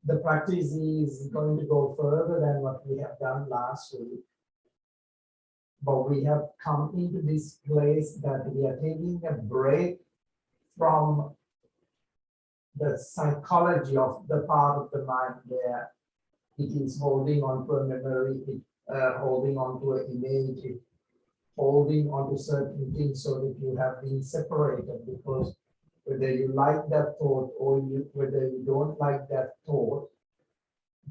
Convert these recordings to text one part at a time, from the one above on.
the practice is going to go further than what we have done last week. But we have come into this place that we are taking a break from the psychology of the part of the mind where it is holding on to a memory, holding on to an image, holding on to certain things so that you have been separated, because whether you like that thought or whether you don't like that thought,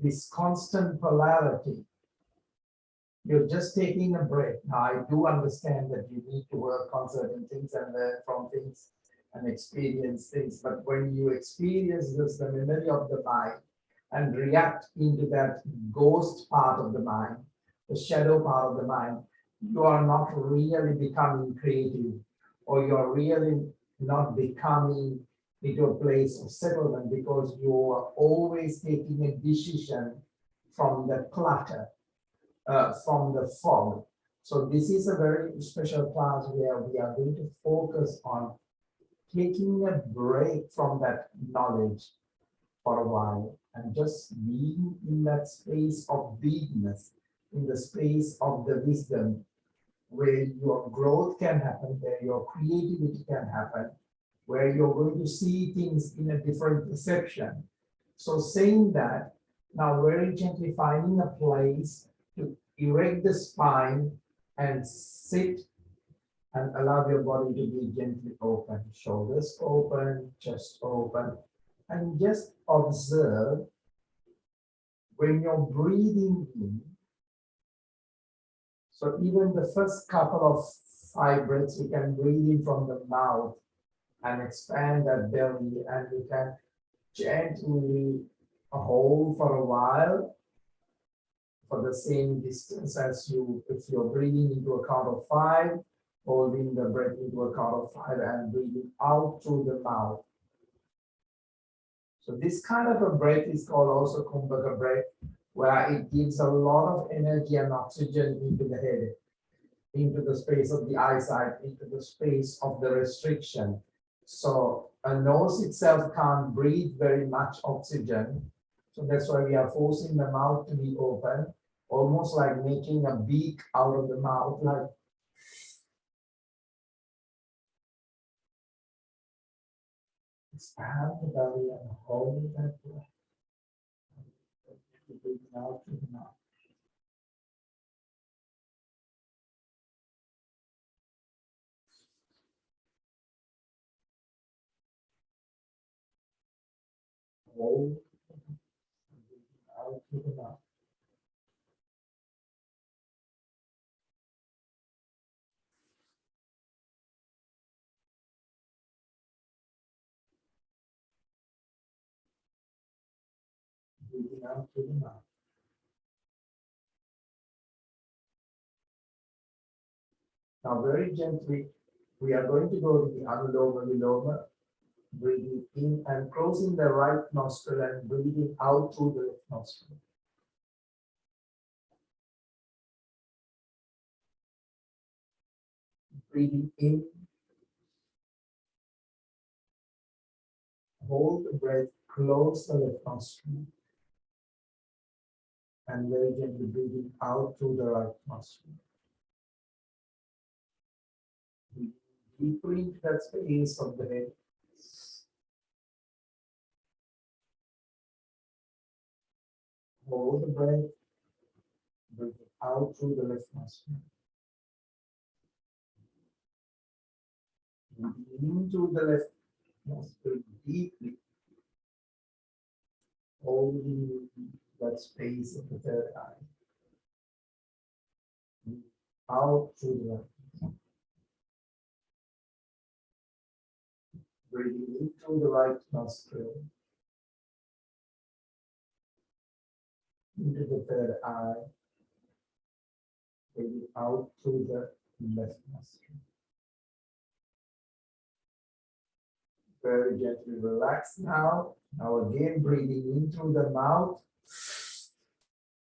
this constant polarity, you're just taking a break. Now, I do understand that you need to work on certain things and learn from things and experience things, but when you experience this, the memory of the mind, and react into that ghost part of the mind, the shadow part of the mind, you are not really becoming creative, or you're really not becoming into a place of settlement, because you are always taking a decision from the clutter, from the fog. So this is a very special class where we are going to focus on taking a break from that knowledge for a while and just being in that space of beingness, in the space of the wisdom, where your growth can happen, where your creativity can happen, where you're going to see things in a different perception. So saying that, now very gently finding a place to erect the spine and sit and allow your body to be gently open, shoulders open, chest open, and just observe when you're breathing in. So even the first couple of 5 breaths, you can breathe in from the mouth and expand that belly, and you can gently hold for a while for the same distance as you, if you're breathing into a count of 5, holding the breath into a count of 5 and breathing out through the mouth. So this kind of a breath is called also Kumbhaka breath, where it gives a lot of energy and oxygen into the head, into the space of the eyesight, into the space of the restriction. So a nose itself can't breathe very much oxygen. So that's why we are forcing the mouth to be open, almost like making a beak out of the mouth, like expand the belly and hold that breath. Breathing out through the mouth. Hold out through the mouth. Breathing out through the mouth. Now very gently, we are going to go to the Anuloma Viloma, breathing in and closing the right nostril and breathing out through the left nostril. Breathing in, hold the breath, close the left nostril, and very gently breathing out through the right nostril. Breathe deeply into that space of the head. Hold the breath, breathing out through the left nostril. Breathing into the left nostril deeply, holding that space of the third eye. Breathe out through the left. Breathing in through the right nostril, into the third eye, breathing out through the left nostril. Very gently relax now. Now again, breathing in through the mouth,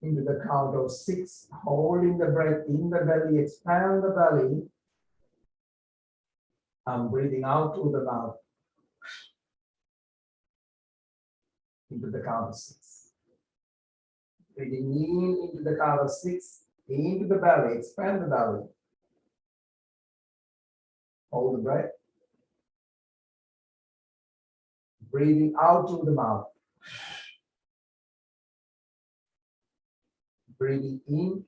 into the count of 6, holding the breath in the belly, expand the belly, and breathing out through the mouth. into the count of 6. Breathing in into the count of 6, into the belly, expand the belly. Hold the breath. Breathing out through the mouth. Breathing in.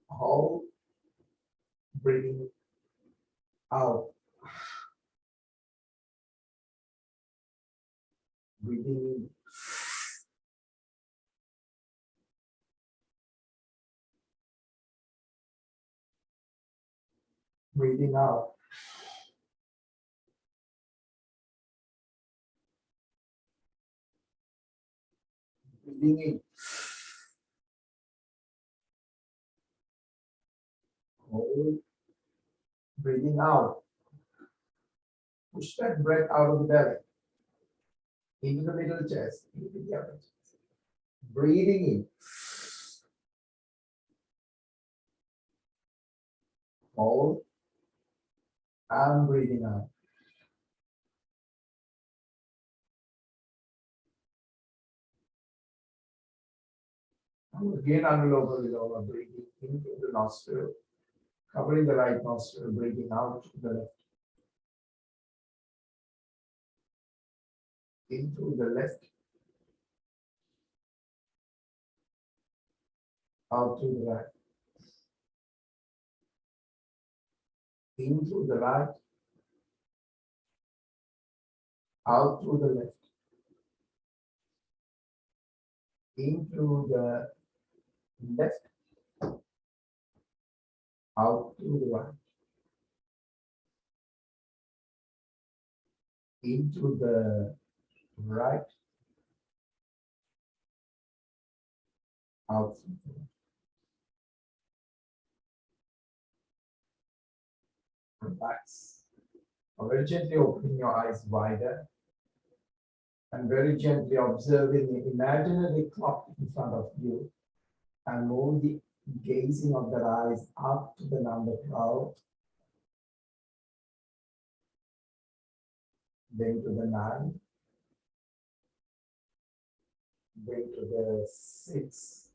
Hold. Breathing out. Breathing in. Breathing out. Breathing in. Hold. Breathing out. Push that breath out of the belly. Into the middle chest. Into the upper chest. Breathing in. Hold. And breathing out. And again, Anuloma Viloma, breathing into the nostril, covering the right nostril, breathing out to the left. Into the left, out to the right. Into the right, out to the left. Into the left, out to the right. Into the right, out to the left. Relax. Very gently opening your eyes wider and very gently observing the imaginary clock in front of you and move the gazing of the eyes up to the number 12, then to the 9, then to the 6,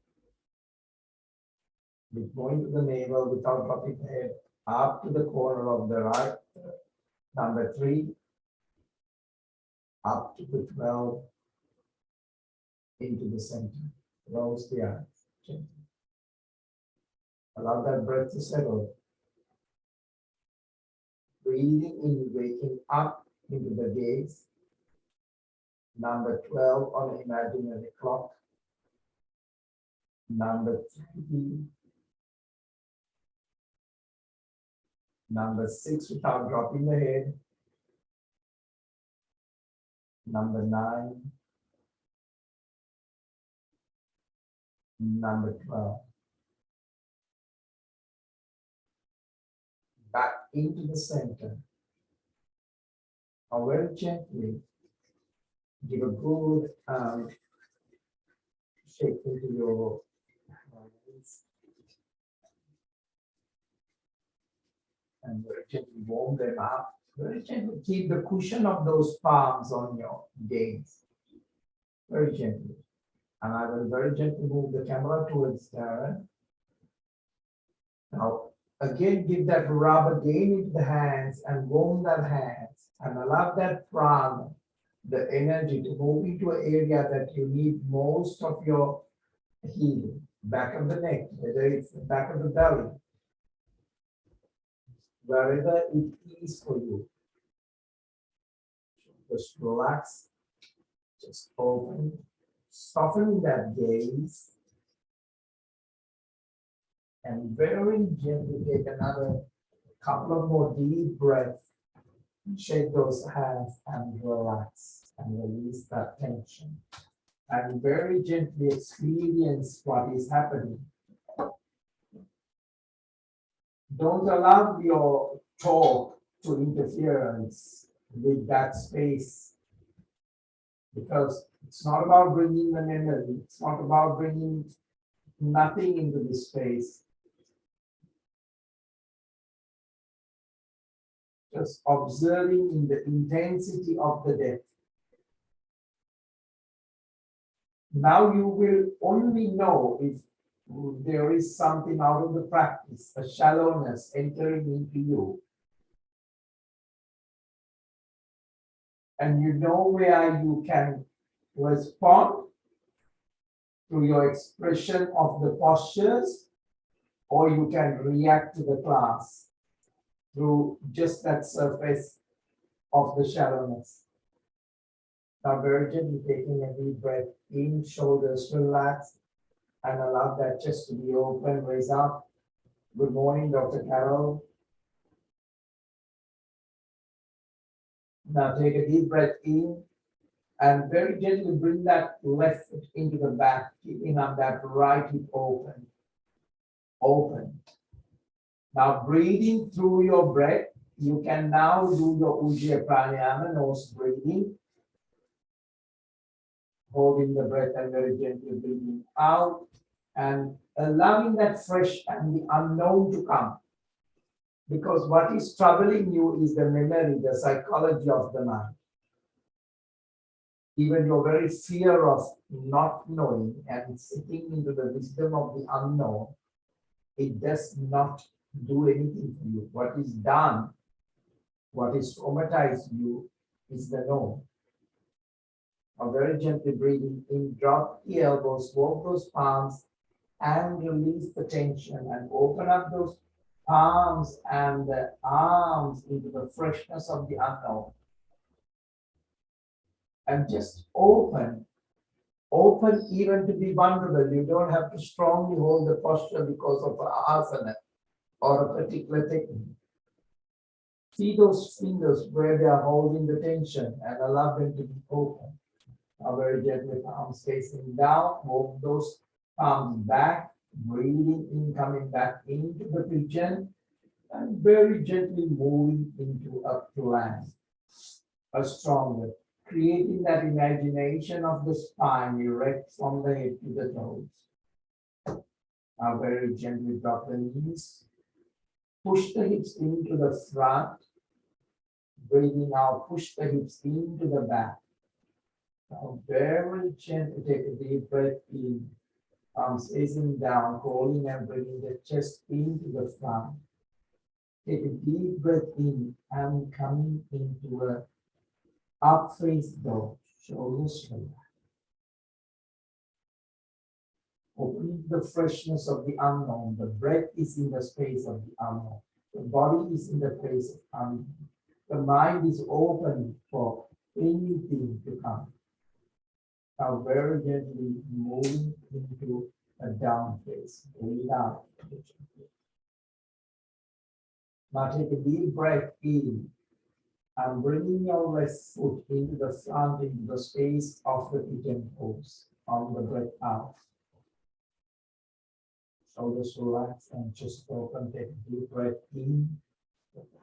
with going to the navel without dropping the head, up to the corner of the right, number 3, up to the 12, into the center. Close the eyes gently. Allow that breath to settle. Breathing in, waking up into the gaze. Number 12 on the imaginary clock. Number 3. Number 6 without dropping the head. Number 9. Number 12. Back into the center. Now very gently give a good shake into your hands. And very gently warm them up. Very gently keep the cushion of those palms on your gaze. Very gently. And I will very gently move the camera towards Darren. Now, again, give that rub again into the hands and warm that hands and allow that prana, the energy to move into an area that you need most of your healing. Back of the neck, whether it's the back of the belly, wherever it is for you. Just relax, just open, soften that gaze, and very gently take another couple of more deep breaths. Shake those hands and relax and release that tension. And very gently experience what is happening. Don't allow your talk to interference with that space, because it's not about bringing the memory. It's not about bringing nothing into this space. Just observing in the intensity of the depth. Now you will only know if there is something out of the practice, a shallowness entering into you. And you know where you can respond to your expression of the postures, or you can react to the class through just that surface of the shallowness. Now very gently taking a deep breath in, shoulders relaxed, and allow that chest to be open, raise up. Good morning, Dr. Carol. Now take a deep breath in and very gently bring that left foot into the back, keeping up that right hip open. Open. Now breathing through your breath, you can now do your Ujjayi pranayama, nose breathing. Holding the breath and very gently breathing out and allowing that fresh and the unknown to come. Because what is troubling you is the memory, the psychology of the mind. Even your very fear of not knowing and sitting into the wisdom of the unknown, it does not do anything for you. What is done, what is traumatized you is the known. Now very gently breathing in, drop the elbows, walk those palms and release the tension and open up those palms and the arms into the freshness of the unknown. And just open even to be vulnerable. You don't have to strongly hold the posture because of an asana or a particular technique. See those fingers where they are holding the tension and allow them to be open. Now very gently, palms facing down, move those palms back, breathing in, coming back into the pigeon, and very gently moving into a plank, a stronger, creating that imagination of the spine erect from the head to the toes. Now very gently drop the knees, push the hips into the front, breathing out, push the hips into the back. Now very gently take a deep breath in, arms facing down, holding and bringing the chest into the front. Take a deep breath in and coming into a up face dog, shoulders relaxed. Opening the freshness of the unknown. The breath is in the space of the unknown. The body is in the place of unknown. The mind is open for anything to come. Now very gently moving into a down face. Breathe out. Now take a deep breath in and bringing your left foot into the front, into the space of the pigeon pose on the breath out. Shoulders relax and chest open. Take a deep breath in.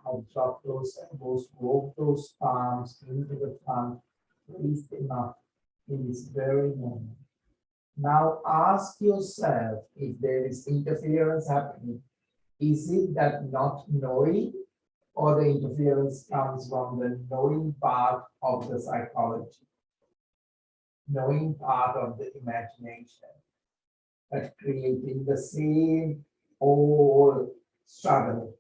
I'll drop those elbows, walk those palms into the front, raise them up in this very moment. Now ask yourself if there is interference happening. Is it that not knowing, or the interference comes from the knowing part of the psychology, knowing part of the imagination, that creating the same old struggle?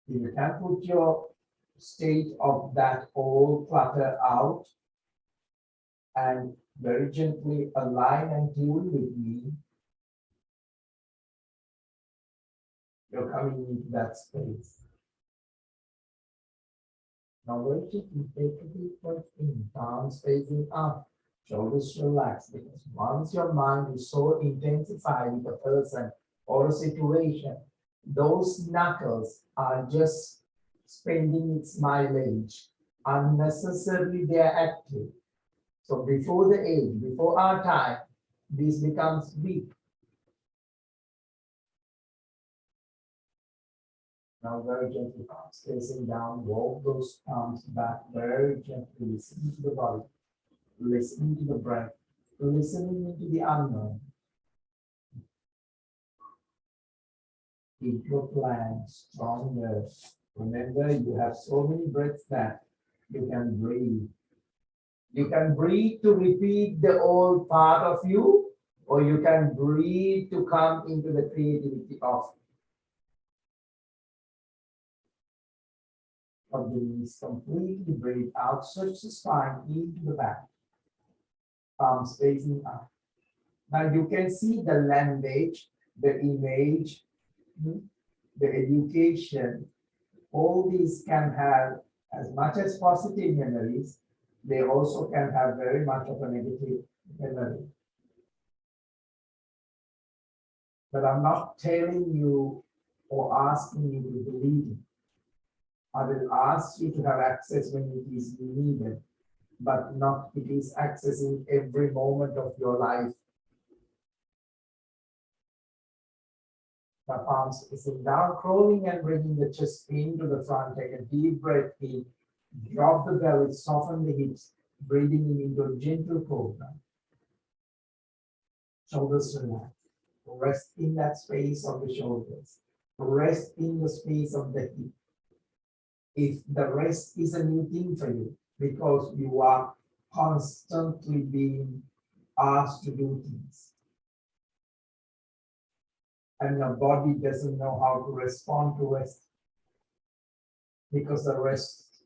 You can put your state of that old clutter out and very gently align and tune with me. You're coming into that space. Now very gently take a deep breath in, palms facing up, shoulders relaxed, because once your mind is so intensified with a person or a situation, those knuckles are just spending its mileage. Unnecessarily they are active. So before the age, before our time, this becomes weak. Now very gently, palms facing down, walk those palms back very gently, listening to the body, listening to the breath, listening into the unknown. into a plank, stronger. Remember, you have so many breaths that you can breathe. You can breathe to repeat the old part of you, or you can breathe to come into the creativity of the knees. Completely breathe out, stretch the spine into the back, palms facing up. Now you can see the language, the image, the education, all these can have as much as positive memories. They also can have very much of a negative memory. But I'm not telling you or asking you to believe it. I will ask you to have access when it is needed, but not it is accessing every moment of your life. The palms facing down, crawling and bringing the chest into the front. Take a deep breath in, drop the belly, soften the hips, breathing in into a gentle cobra. Shoulders relax. Rest in that space of the shoulders. Rest in the space of the hip. If the rest is a new thing for you, because you are constantly being asked to do things, and your body doesn't know how to respond to rest, because the rest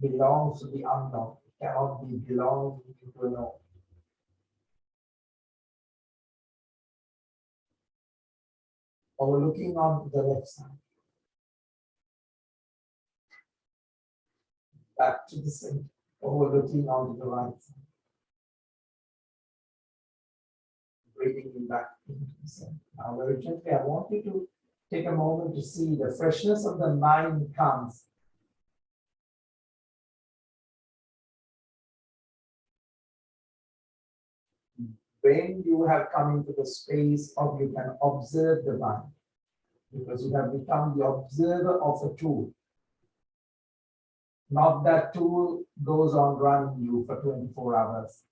belongs to the unknown. It cannot be belonging to a known. Overlooking on the left side. Back to the center. Overlooking onto the right side. Breathing in back into the center. Now very gently, I want you to take a moment to see the freshness of the mind comes when you have come into the space of you can observe the mind, because you have become the observer of a tool. Not that tool goes on running you for 24 hours.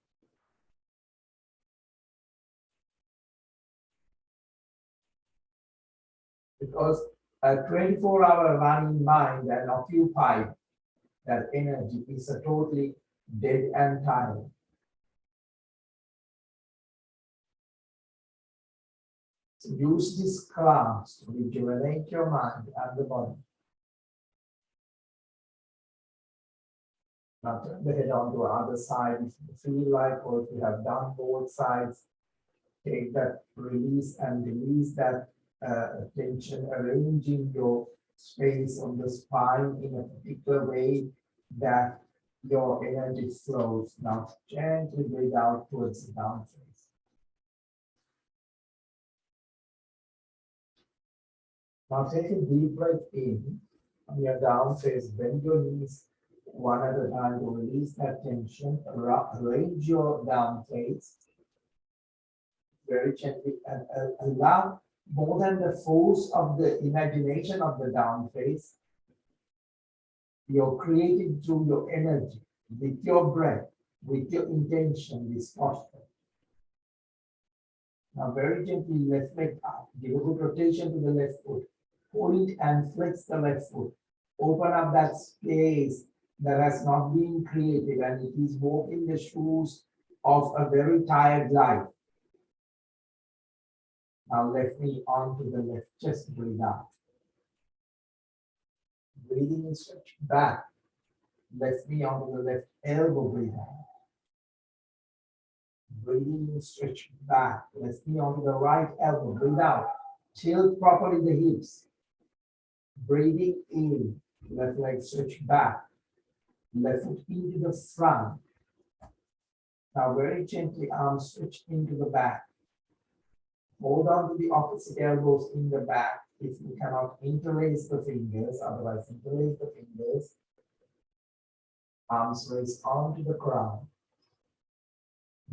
Because a 24-hour running mind and occupied, that energy is a totally dead and tired. So use this class to rejuvenate your mind and the body. Now turn the head on to the other side if you feel like, or if you have done both sides, take that release and release that tension, arranging your space on the spine in a particular way that your energy flows. Now gently breathe out towards the down face. Now take a deep breath in on your down face, bend your knees one at a time to release that tension, arrange your down face very gently and allow more than the force of the imagination of the down face. You're creating through your energy, with your breath, with your intention, this posture. Now very gently left leg up, give a good rotation to the left foot, point and flex the left foot, open up that space that has not been created, and it is walking the shoes of a very tired life. Now left knee onto the left chest, breathe out. Breathing and stretch back. Left knee onto the left elbow, breathe out. Breathing and stretch back. Left knee onto the right elbow, breathe out. Tilt properly the hips. Breathing in, left leg stretch back. Left foot into the front. Now very gently, arms stretch into the back. Hold on to the opposite elbows in the back. If you cannot interlace the fingers, otherwise interlace the fingers. Arms raised onto the ground.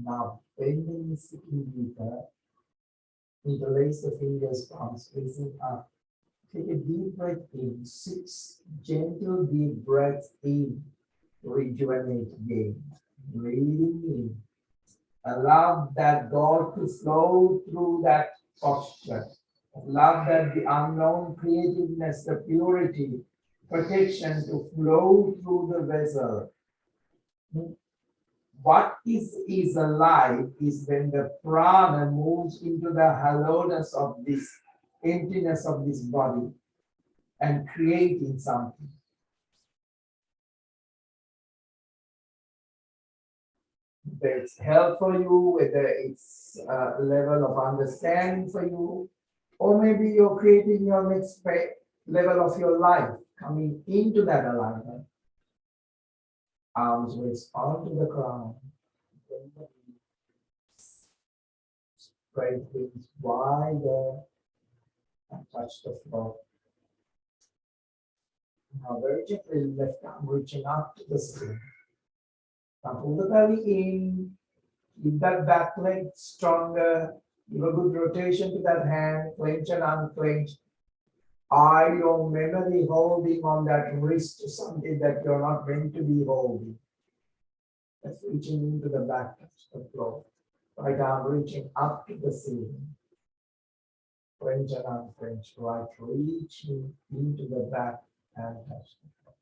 Now bend the knees sitting deeper. Interlace the fingers, palms facing up. Take a deep breath in. 6 gentle deep breaths in. Rejuvenate again. Breathing in. Allow that God to flow through that posture. Love that the unknown creativeness, the purity, protection to flow through the vessel. What is alive is when the prana moves into the hollowness of this emptiness of this body and creating something. Whether it's health for you, whether it's a level of understanding for you, or maybe you're creating your next level of your life, coming into that alignment. Arms raised onto the ground. Spread wings wider and touch the floor. Now very gently left arm reaching up to the skin. Now pull the belly in, keep that back leg stronger, give a good rotation to that hand, clench and unclench. Are your memory holding on that wrist to something that you're not meant to be holding? That's reaching into the back, touch the floor. Right arm reaching up to the ceiling. Clench and unclench, right reaching into the back and touch the floor.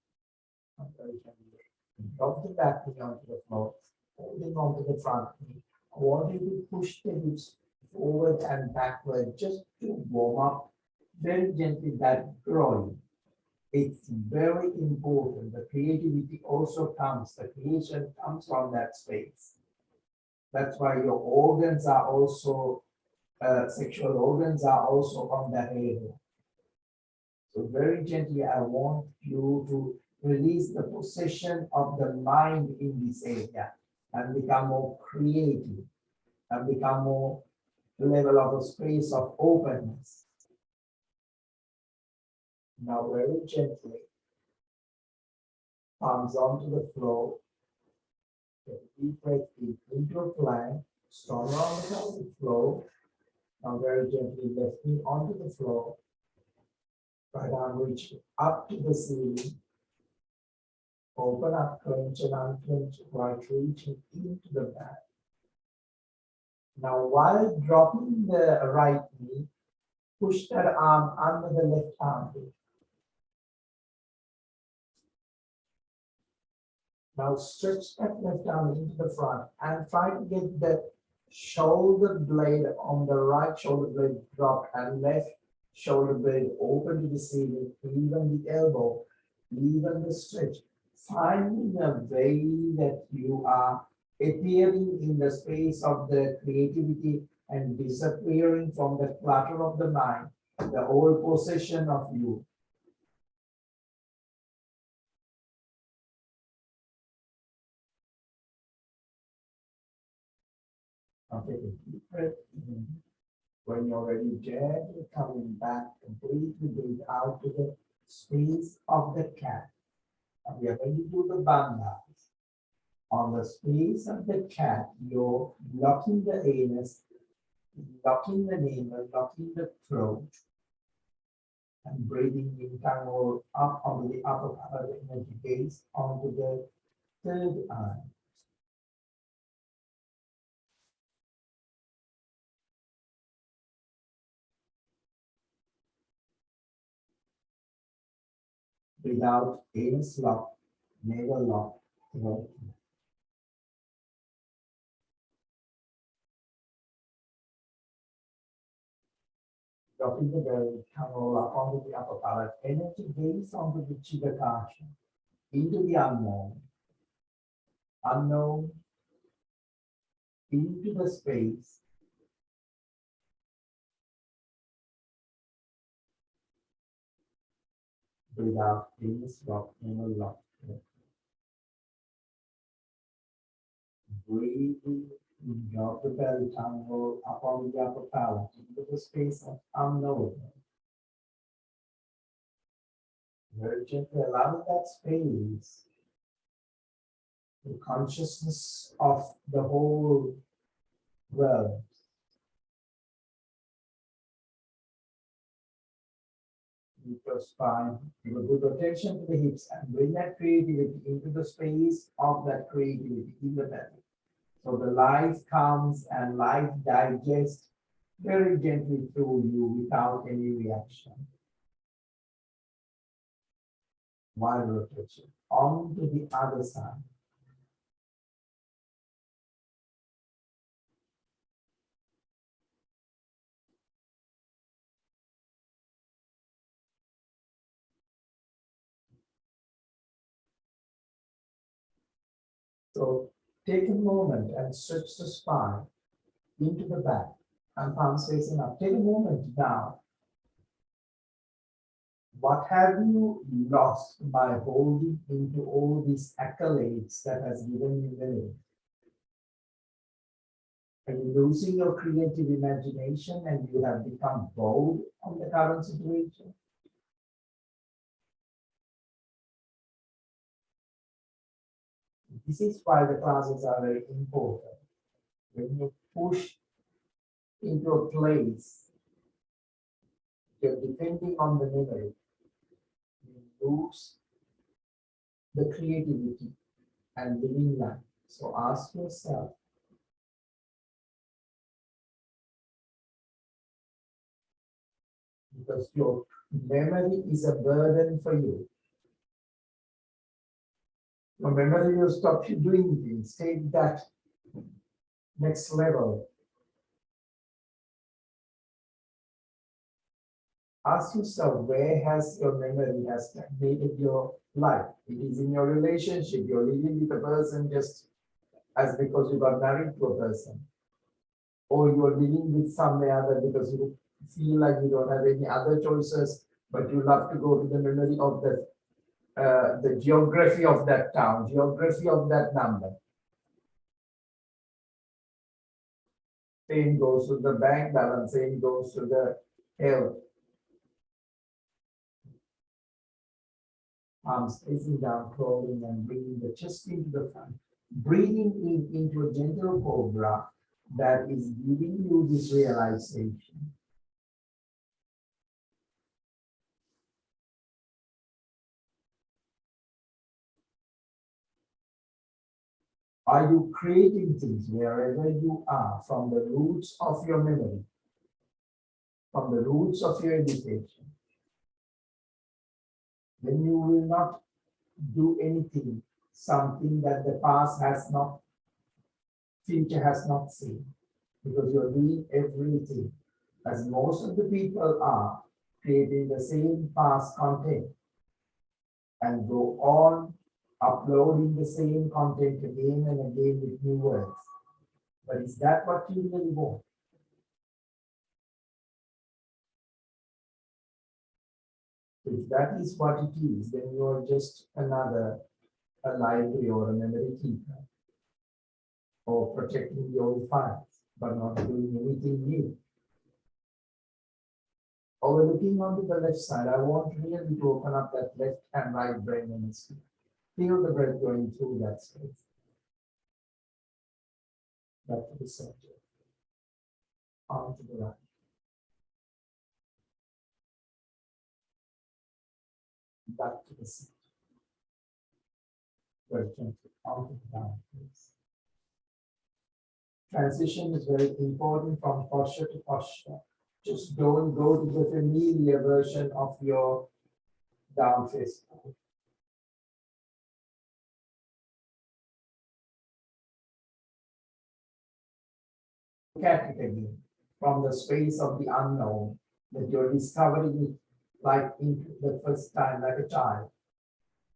Drop the back knee onto the floor, holding onto the front knee. I want you to push the hips forward and backward just to warm up very gently that groin. It's very important. The creativity also comes, the creation comes from that space. That's why your organs are also, sexual organs are also on that area. So very gently, I want you to release the possession of the mind in this area and become more creative and become more level of a space of openness. Now very gently, palms onto the floor, get a deep breath deep into a plank, stronger on the pelvic floor. Now very gently left knee onto the floor, right arm reaching up to the ceiling. Open up, clench and unclench, right reaching into the back. Now while dropping the right knee, push that arm under the left armpit. Now stretch that left arm into the front and try to get the shoulder blade on the right shoulder blade dropped and left shoulder blade open to the ceiling, even the elbow, even the stretch. Finding a way that you are appearing in the space of the creativity and disappearing from the clutter of the mind, the old possession of you. Now take a deep breath in. When you're ready, gently coming back, completely breathe out to the space of the cat. And we are going to do the bandhas. On the space of the cat, you're locking the anus, locking the navel, locking the throat, and breathing in tongue or up onto the upper part of the energy gaze onto the third eye. Breathe out, anus lock, navel lock, throat. Dropping the belly, tongue roll up onto the upper palate, energy gaze onto the Chidakasha, into the unknown, unknown, into the space. Breathe out, anus lock, navel lock. Breathing, drop the belly, tongue roll up on the upper palate, into the space of unknown. Very gently allow that space, the consciousness of the whole world. Keep your spine, give a good rotation to the hips and bring that creativity into the space of that creativity in the belly. So the life comes and life digests very gently through you without any reaction. One rotation on to the other side. So take a moment and stretch the spine into the back and palms facing up. Take a moment now. What have you lost by holding into all these accolades that has given you the name? Are you losing your creative imagination and you have become bored on the current situation? This is why the classes are very important. When you push into a place, you're depending on the memory, you lose the creativity and living life. So ask yourself, because your memory is a burden for you. Your memory will stop you doing things. Take that next level. Ask yourself, where has your memory has made your life? It is in your relationship. You're living with a person just as because you got married to a person. Or you're living with somebody other because you feel like you don't have any other choices, but you love to go to the memory of the geography of that town, geography of that number. Same goes to the bank balance, same goes to the health. Arms facing down, crawling and bringing the chest into the front. Breathing in into a gentle cobra that is giving you this realization. Are you creating things wherever you are from the roots of your memory, from the roots of your education? Then you will not do anything, something that the past has not, future has not seen, because you're doing everything, as most of the people are, creating the same past content and go on uploading the same content again and again with new words. But is that what you really want? If that is what it is, then you're just another a library or a memory keeper, or protecting the old files, but not doing anything new. Or looking onto the left side, I want really to open up that left and right brain hemisphere. Feel the breath going through that space. Back to the center. On to the right. Back to the center. Very gently. Out of the down, please. Transition is very important from posture to posture. Just don't go to the familiar version of your down face. Look at it again from the space of the unknown, that you're discovering it like into the first time, like a child.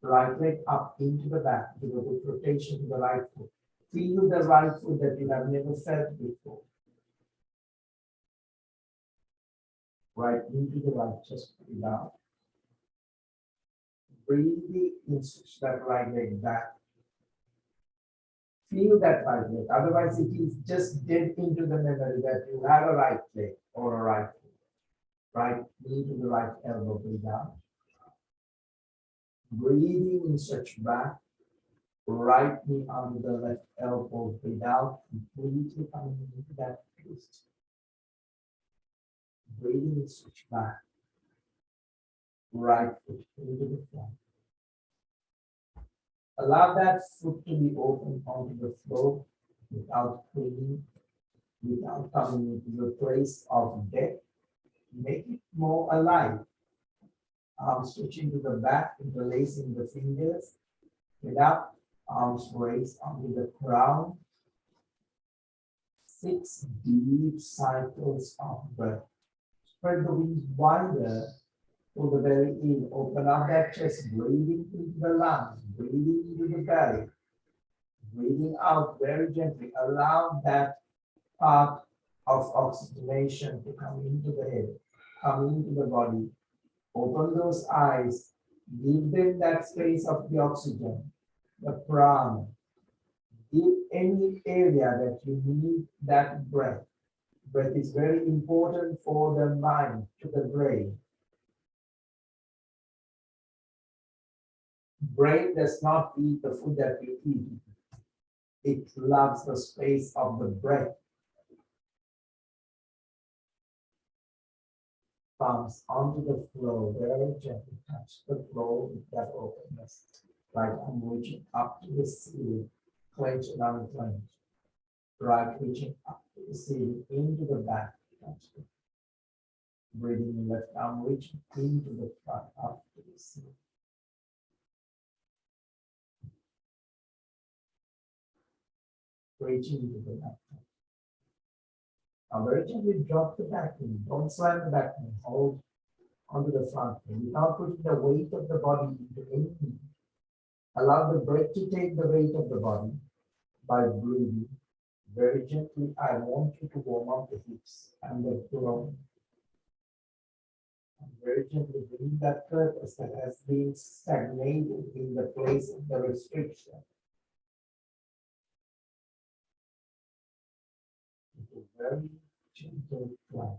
Right leg up into the back, give a good rotation to the right foot. Feel the right foot that you have never felt before. Right into the right chest, breathe out. Breathe in, switch that right leg back. Feel that right leg. Otherwise, it is just dead into the memory that you have a right leg or a right foot. Right knee to the right elbow, breathe out. Breathing in, stretch back. Right knee under the left elbow, breathe out. Completely coming into that twist. Breathing in, switch back. Right foot into the front. Allow that foot to be open onto the floor without pulling without coming into the place of death. Make it more alive. Arms stretching to the back, interlacing the fingers. Head up, arms raised onto the crown. 6 deep cycles of breath. Spread the wings wider. Pull the belly in. Open up that chest. Breathing into the lungs. Breathing into the belly. Breathing out very gently. Allow that part of oxygenation to come into the head, come into the body. Open those eyes. Give them that space of the oxygen, the prana. Give any area that you need that breath. Breath is very important for the mind, to the brain. Brain does not eat the food that you eat. It loves the space of the breath. Palms onto the floor, very gently touch the floor with that openness. Like I'm reaching up to the ceiling, clench and unclench. Right, reaching up to the ceiling, into the back, touch it. Breathing in left arm, reaching into the front, up to the ceiling. Reaching into the left arm. Now very gently drop the back knee. Don't slam the back knee. Hold onto the front knee without putting the weight of the body into any knee. Allow the breath to take the weight of the body by breathing very gently. I want you to warm up the hips and the throne. And very gently bring that purpose that has been stagnated in the place of the restriction. Into very gentle flight.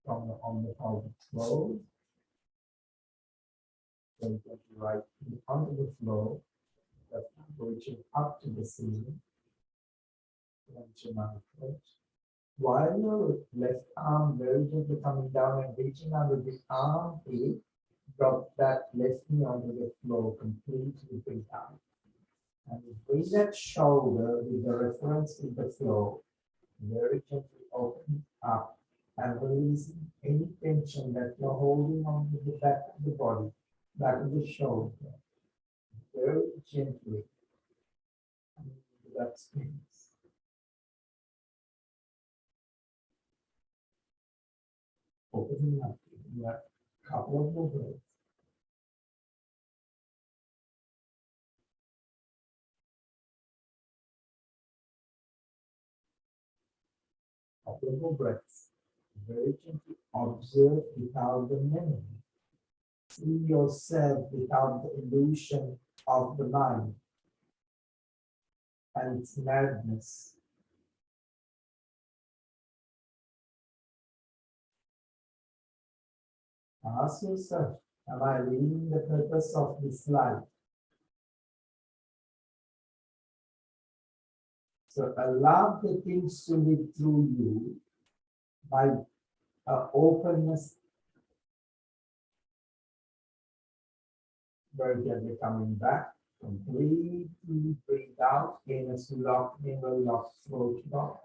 From on the pelvic floor. Then get right onto the floor. Left arm reaching up to the ceiling. Clenching out the foot. While your left arm very gently coming down and reaching under the armpit, drop that left knee onto the floor, completely bring down. And bring that shoulder with the reference in the floor, very gently open up and releasing any tension that you're holding on to the back of the body, back of the shoulder, very gently into that space. Opening up, giving that couple of more breaths. Couple of more breaths. Very gently observe without the memory. See yourself without the illusion of the mind and its madness. Ask yourself, am I living the purpose of this life? So allow the things to live through you by openness, very gently coming back, completely breathe out, anus lock, navel lock, throat lock.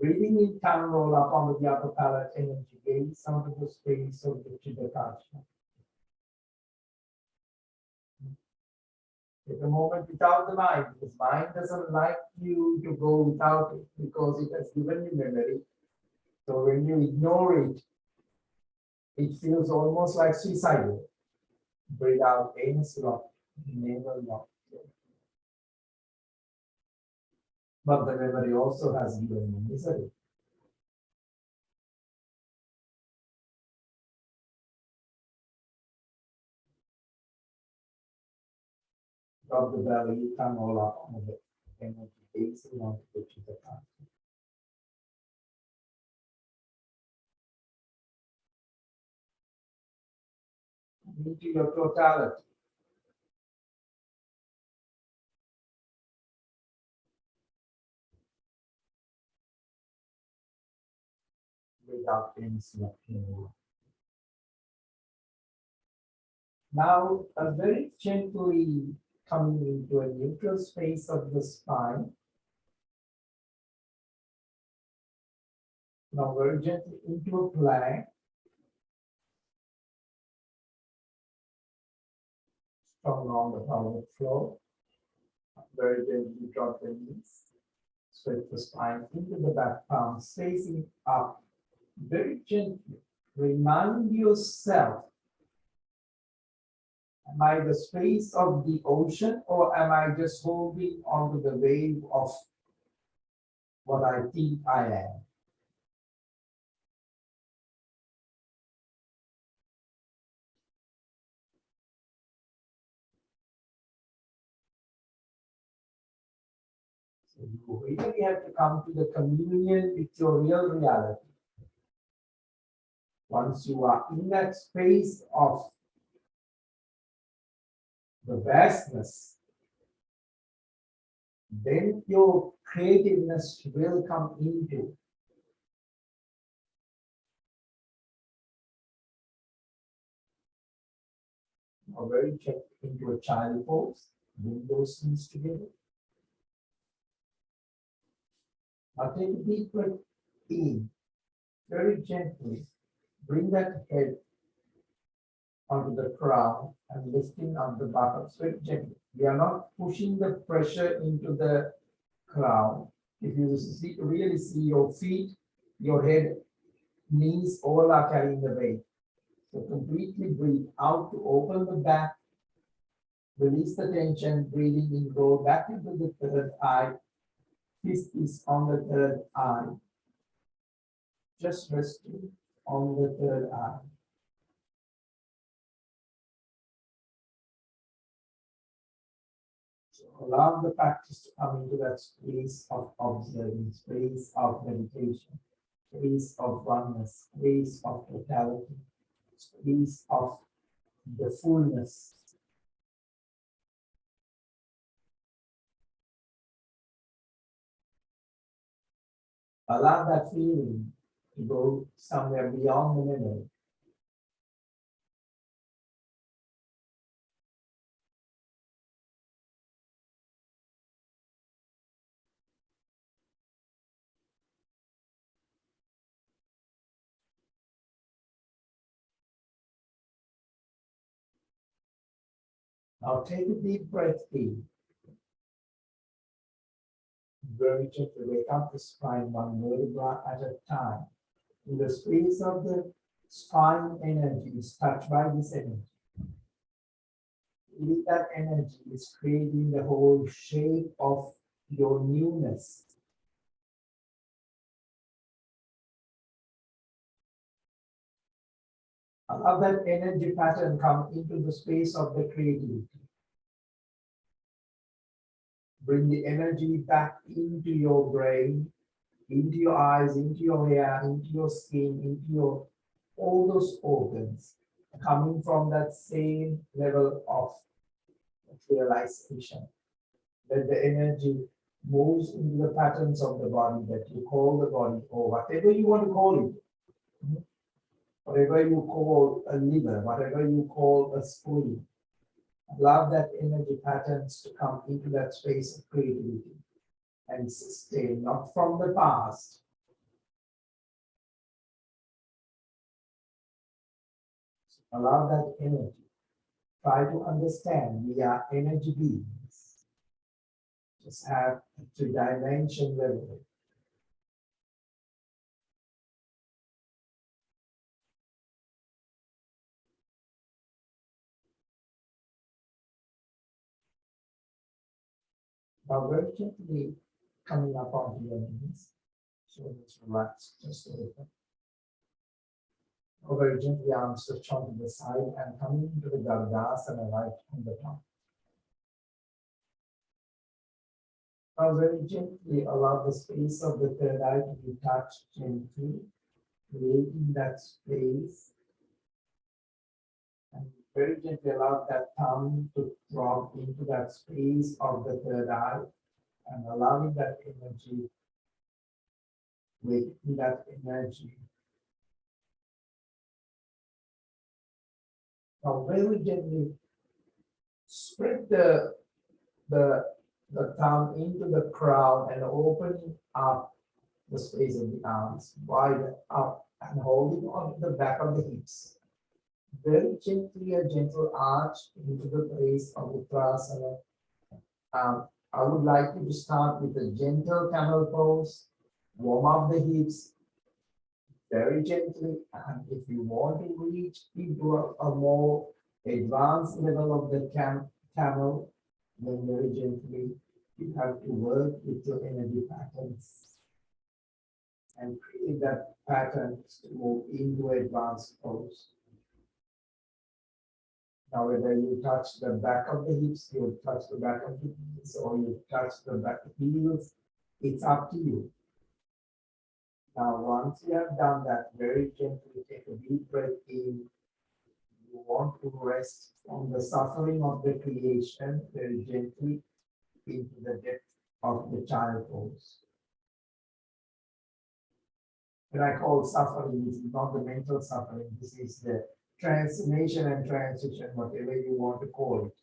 Breathing in, tongue roll up onto the upper palate, energy gaze onto the space of the Chitta. Take a moment without the mind, because mind doesn't like you to go without it because it has given you memory. So when you ignore it, it feels almost like suicidal. Breathe out, anus lock, navel lock. But the memory also has given you misery. Drop the belly, tongue all up on the energy, gazing onto the Chitta. Into your totality. Without any slacking. Now, very gently coming into a neutral space of the spine. Now, very gently into a plank. Strong on the pelvic floor. Very gently drop the knees. Straight the spine into the back palms, facing up. Very gently. Remind yourself, am I the space of the ocean, or am I just holding onto the wave of what I think I am? So you really have to come to the communion with your real reality. Once you are in that space of the vastness, then your creativeness will come into. Or very check into a child pose, bring those things together. Now take a deep breath in, very gently. Bring that head onto the crown and lifting up the buttocks very gently. We are not pushing the pressure into the crown. If you really see your feet, your head, knees, all are carrying the weight. So completely breathe out to open the back, release the tension, breathing in, go back into the third eye. Fist is on the third eye. Just resting on the third eye. So allow the practice to come into that space of observing, space of meditation, space of oneness, space of totality, space of the fullness. Allow that feeling to go somewhere beyond the memory. Now take a deep breath in. Very gently wake up the spine one vertebra at a time. In the space of the spine energy is touched by this energy. With that energy is creating the whole shape of your newness. Allow that energy pattern come into the space of the creativity. Bring the energy back into your brain, into your eyes, into your hair, into your skin, into your all those organs, coming from that same level of realization. That the energy moves into the patterns of the body that you call the body, or whatever you want to call it. Whatever you call a liver, whatever you call a spleen. Allow that energy patterns to come into that space of creativity and sustain, not from the past. Allow that energy. Try to understand we are energy beings. Just have a two-dimension level. Now very gently coming up onto your knees. So let's relax just a little. Now very gently arms switch onto the side and coming into the Dassanayaka right on the top. Now very gently allow the space of the third eye to be touched gently, creating that space. And very gently allow that thumb to drop into that space of the third eye and allowing that energy, waiting that energy Now very gently spread the, the thumb into the crown and opening up the space of the arms wide up and holding on to the back of the hips. Very gently, a gentle arch into the place of the Uttanasana. I would like you to start with a gentle camel pose, warm up the hips very gently, and if you want to reach into a more advanced level of the camel, then very gently you have to work with your energy patterns and create that pattern to move into advanced pose. Now, whether you touch the back of the hips, you touch the back of the knees, or you touch the back of the heels, it's up to you. Now, once you have done that, very gently take a deep breath in. You want to rest from the suffering of the creation very gently into the depth of the child pose. When I call suffering, this is not the mental suffering, this is the transformation and transition, whatever you want to call it.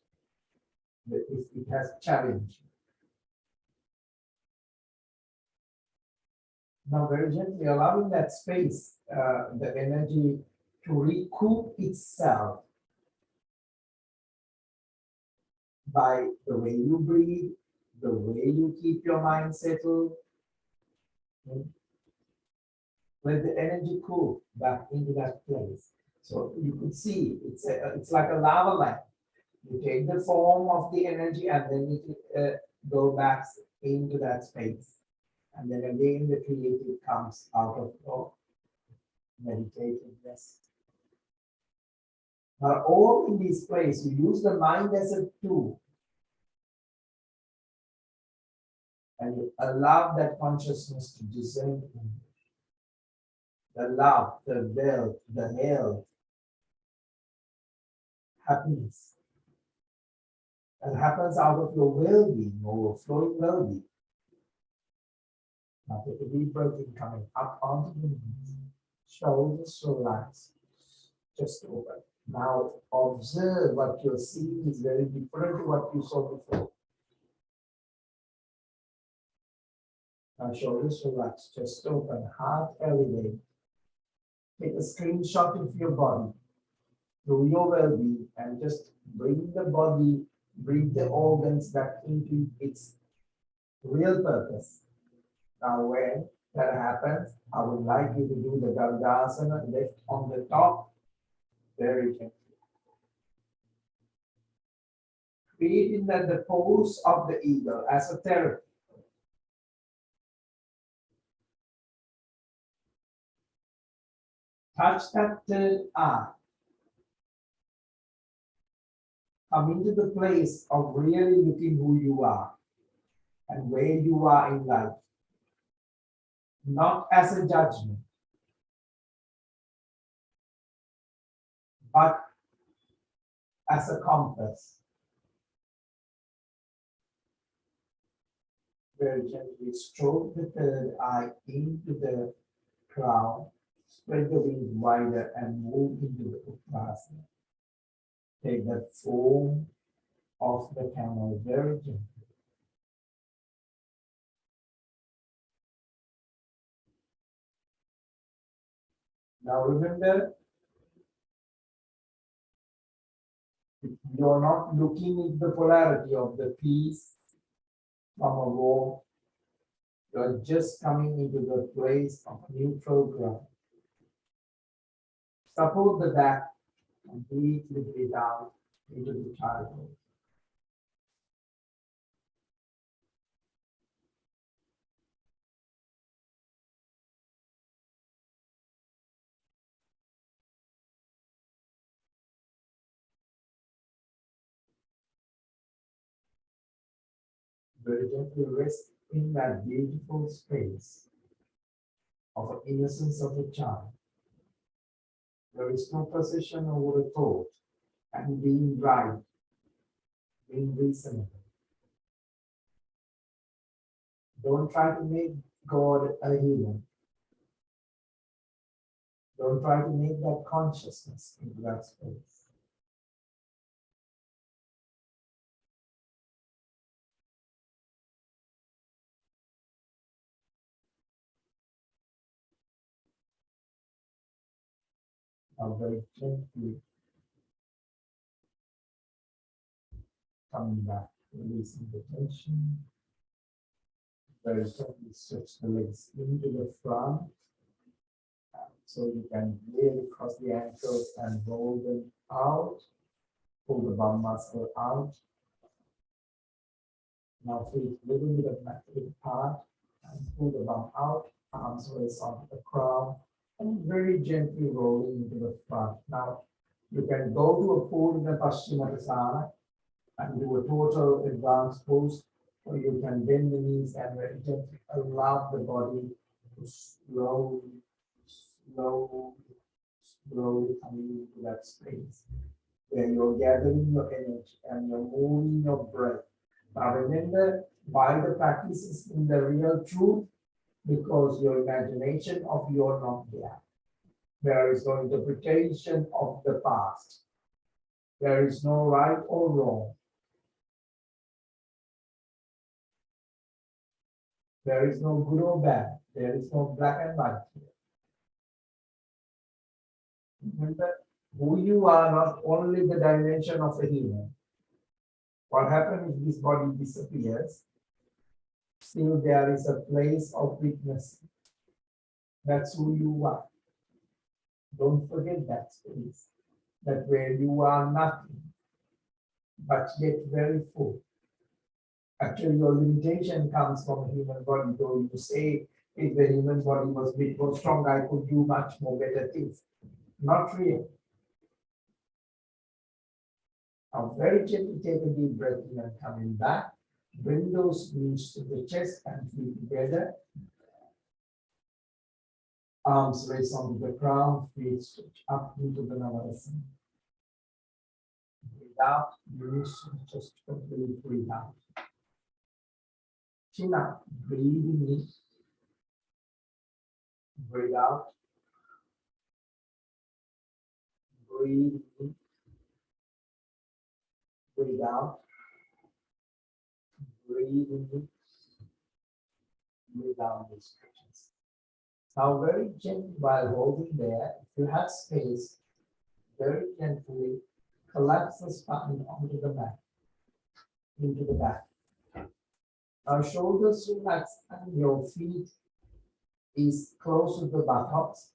But it has challenge. Now, very gently allowing that space, the energy to recoup itself by the way you breathe, the way you keep your mind settled. Let the energy cool back into that place. So you could see it's like a lava lamp. You take the form of the energy and then it go back into that space. And then again the creative comes out of your meditative rest. Now all in this place, you use the mind as a tool. And you allow that consciousness to descend in. The love, the wealth, the health, happiness. That happens out of your well-being, overflowing well-being. Now take a deep breath in, coming up onto the knees. Shoulders relax. Just open. Now observe what you're seeing is very different to what you saw before. Now shoulders relax. Just open. Heart elevate. Take a screenshot of your body through your well-being and just bring the body, bring the organs back into its real purpose. Now when that happens, I would like you to do the Dandasana left on the top, very gently. Creating that the pose of the eagle as a therapy. Touch that third eye. Come into the place of really looking who you are and where you are in life. Not as a judgment, but as a compass. Very gently stroke the third eye into the crown, spread the wings wider and move into the Uttanasana. Take the form of the camel very gently. Now remember, you're not looking at the polarity of the piece from a war. You're just coming into the place of neutral ground. Support the back, completely breathe out into the child pose. Very gently rest in that beautiful space of innocence of a child. There is no possession over a thought and being right, being reasonable. Don't try to make God a human. Don't try to make that consciousness into that space. Now very gently coming back, releasing the tension. Very gently stretch the legs into the front. So you can really cross the ankles and roll them out. Pull the bum muscle out. Now feet a little bit of mat apart and pull the bum out. Arms raise onto the crown and very gently rolling into the front. Now you can go to a Purna Paschimottanasana and do a total advanced pose, or you can bend the knees and very gently allow the body to slowly coming into that space where you're gathering your energy and you're moving your breath. Now remember why the practice is in the real truth, because your imagination of you're not there. There is no interpretation of the past. There is no right or wrong. There is no good or bad. There is no black and white here. Remember, who you are not only the dimension of a human. What happens if this body disappears? Still there is a place of witness. That's who you are. Don't forget that space. That where you are nothing, but yet very full. Actually, your limitation comes from a human body. Though you say, if the human body was big or strong, I could do much more better things. Not real. Now, very gently take a deep breath in and coming back. Bring those knees to the chest and feet together. Arms raise onto the ground, feet stretch up into the Navasana. Breathe out, use just completely breathe out. Chin up, breathing in, breathe out, breathe in, breathe out, breathe in, breathe out these stretches. Now very gently while holding there, if you have space, very gently collapse the spine onto the back, into the back. Our shoulders relax and your feet is close to the buttocks.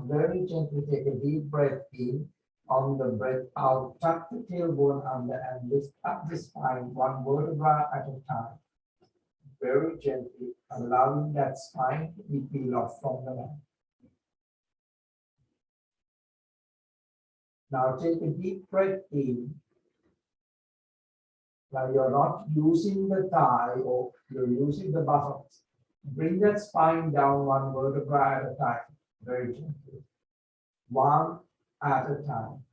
Very gently take a deep breath in. On the breath out, tuck the tailbone under and lift up the spine one vertebra at a time. Very gently allowing that spine to be peeled off from the mat. Now take a deep breath in. Now you're not using the thigh or you're using the buttocks. Bring that spine down one vertebra at a time, very gently. One at a time.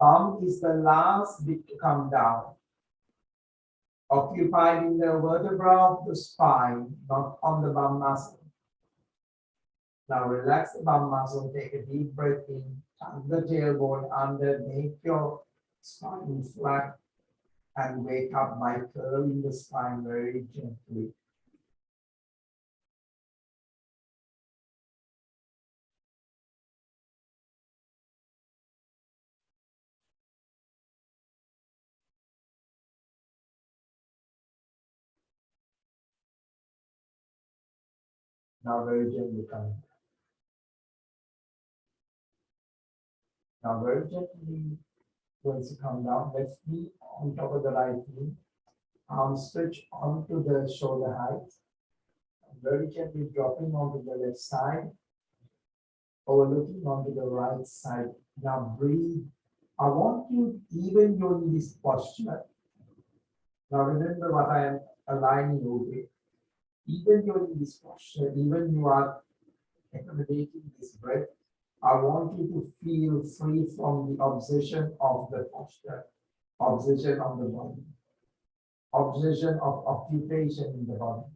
Bum is the last bit to come down. Occupied in the vertebra of the spine, not on the bum muscle. Now relax the bum muscle, take a deep breath in, tuck the tailbone under, make your spine flat, and wake up by curling the spine very gently. Now very gently come. Now very gently going to come down. Left knee on top of the right knee. Arms stretch onto the shoulder height. Very gently dropping onto the left side. Overlooking onto the right side. Now breathe. I want you, even you're in this posture. Now remember what I am aligning you with. Even you're in this posture, even you are accommodating this breath, I want you to feel free from the obsession of the posture, obsession of the body, obsession of occupation in the body.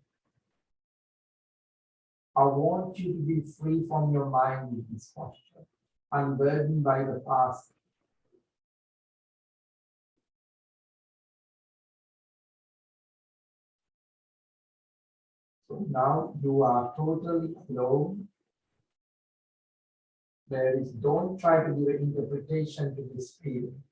I want you to be free from your mind with this posture, unburdened by the past. So now you are totally alone. Don't try to give an interpretation to this feeling.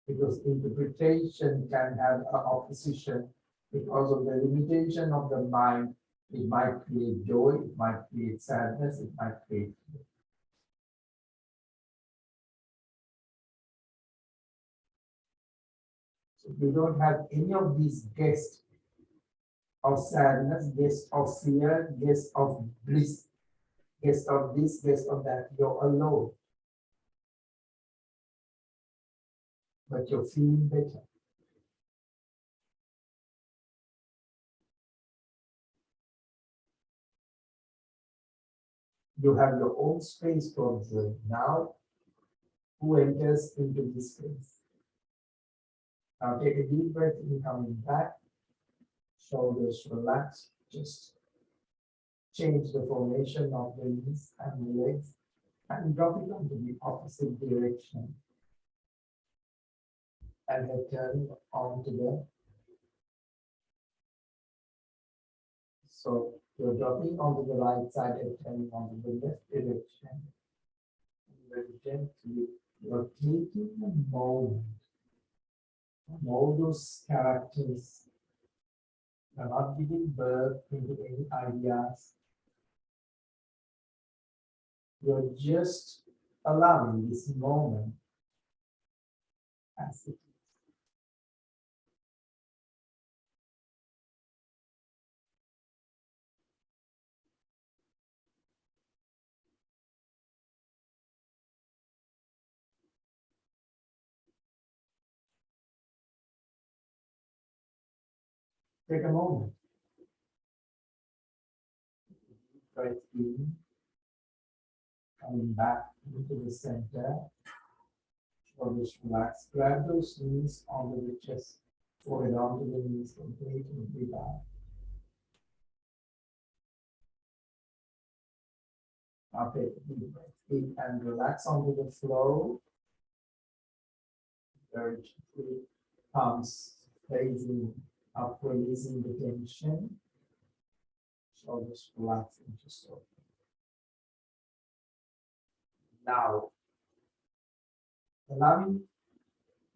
Because interpretation can have an opposition because of the limitation of the mind. It might create joy, it might create sadness, it might create fear. So you don't have any of these guests of sadness, guests of fear, guests of bliss, guests of this, guests of that. You're alone. But you're feeling better. You have your own space to observe. Now, who enters into this space? Now take a deep breath in, coming back. Shoulders relaxed. Just change the formation of the knees and the legs and drop it onto the opposite direction. And head turning onto the. So you're dropping onto the right side and turning onto the left direction. And very gently, you're taking a moment. All those characters. You're not giving birth into any ideas. You're just allowing this moment as it is. Take a moment. Breath in, coming back into the center. Shoulders relax. Grab those knees onto the chest. Forehead onto the knees completely and breathe out. Now take a deep breath in and relax onto the floor. Very gently. Palms facing up, releasing the tension. Shoulders relaxing, just open. Now, allowing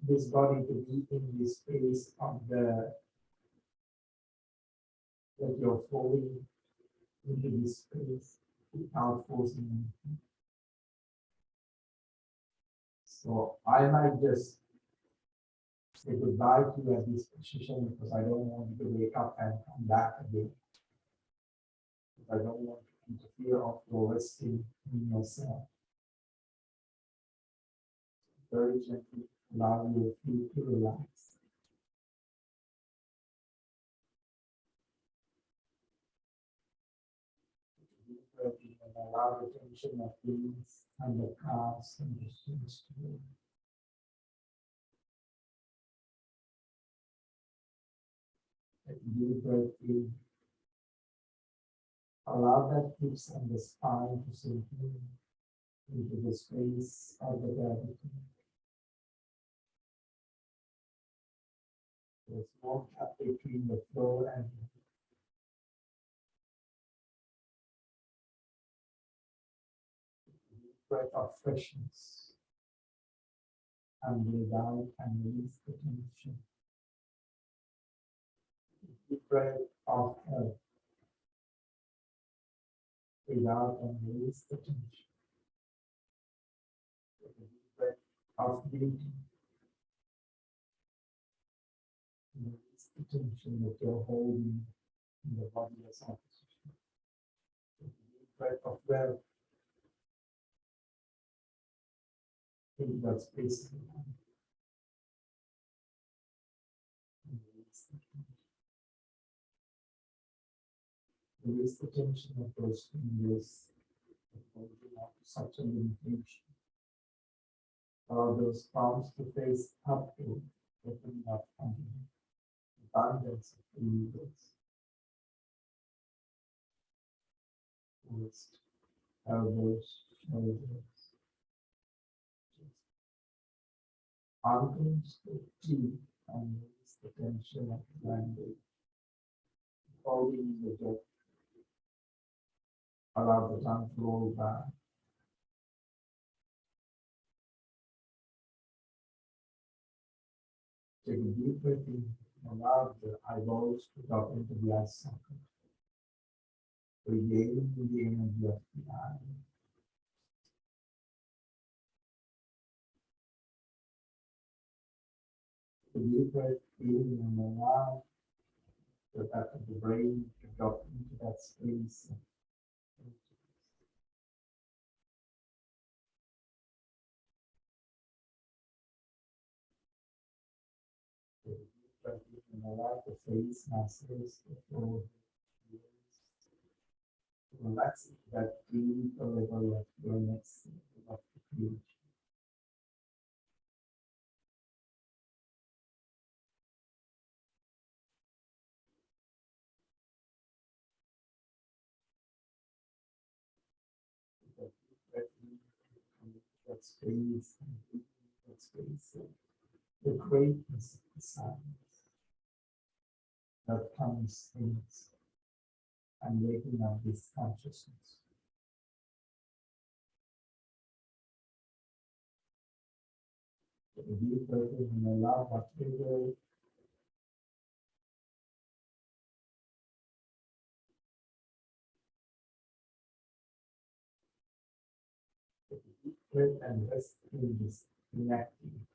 this body to be in this space of the, that you're falling into this space without forcing anything. So I might just say goodbye to you at this position because I don't want you to wake up and come back again. I don't want to interfere of your resting in yourself. Very gently allow your feet to relax. Deep breath in and allow the tension of knees and the calves and the shins to move. Take a deep breath in. Allow that hips and the spine to sink in into the space of the gravity. There's more gap between the floor and the breath of freshness. And breathe out and release the tension. Deep breath of health. Breathe out and release the tension. Take a deep breath of beauty. Release the tension that you're holding in the body as opposition. Take a deep breath of wealth. Take that space in mind. And release the tension. Release the tension of those fingers that hold you up to such a limitation. Allow those palms to face upward, opening up under abundance of the universe. Wrist, elbows, shoulders, chest. Ankles to teeth and release the tension of the language, holding the breath, allow the tongue to roll back. Take a deep breath in, allow the eyeballs to drop into the eye socket, regaining the energy of the eye. Take a deep breath in and allow the back of the brain to drop into that space. And allow the face, muscles, the forehead, to relax it to that deeper level of your next level of the creation. That space, that space, the greatness of the silence that comes in and waking up this consciousness. Take a deep breath in and allow whatever breath and rest in this inactivity.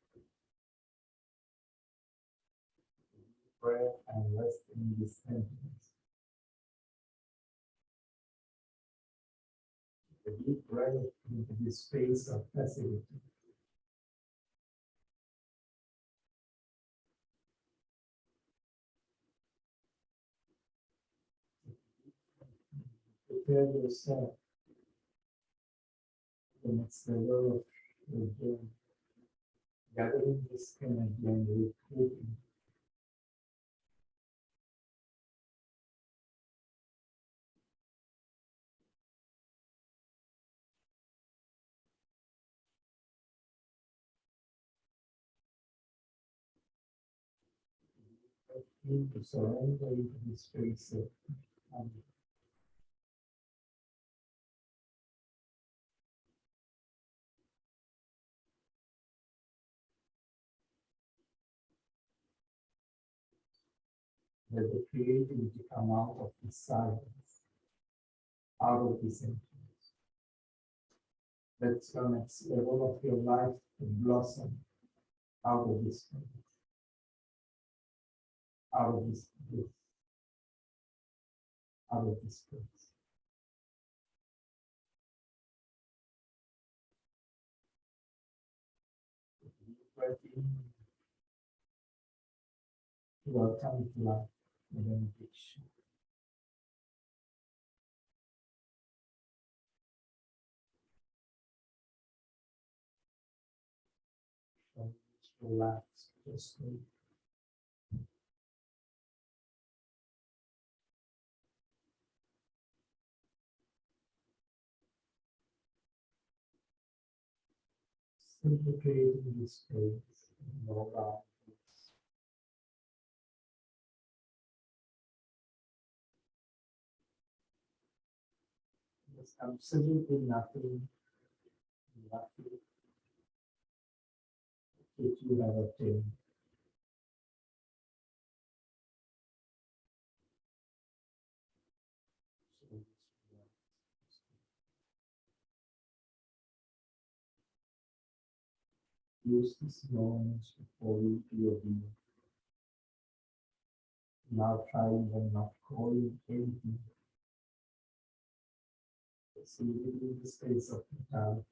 Breath and rest in this emptiness. A deep breath into this space of passivity. Prepare yourself for the next level of your journey. Gathering this energy and recruiting. To surrender into this space of let the creativity come out of this silence, out of this emptiness. Let the next level of your life to blossom out of this space, out of this bliss, out of this space. Breath in, welcome to life, with benediction. Just relax, just sleep. Simply creating this space in your life. There's absolutely nothing which you have obtained. So use this moment to fall into your being. Now try even not calling anything. See within the space of totality.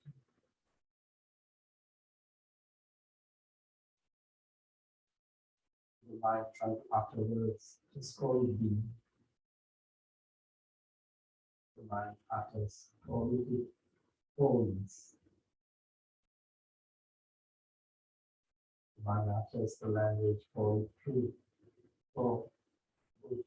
You might try afterwards just call it being. The mind utters call it wholeness. The mind utters the language called truth or truth.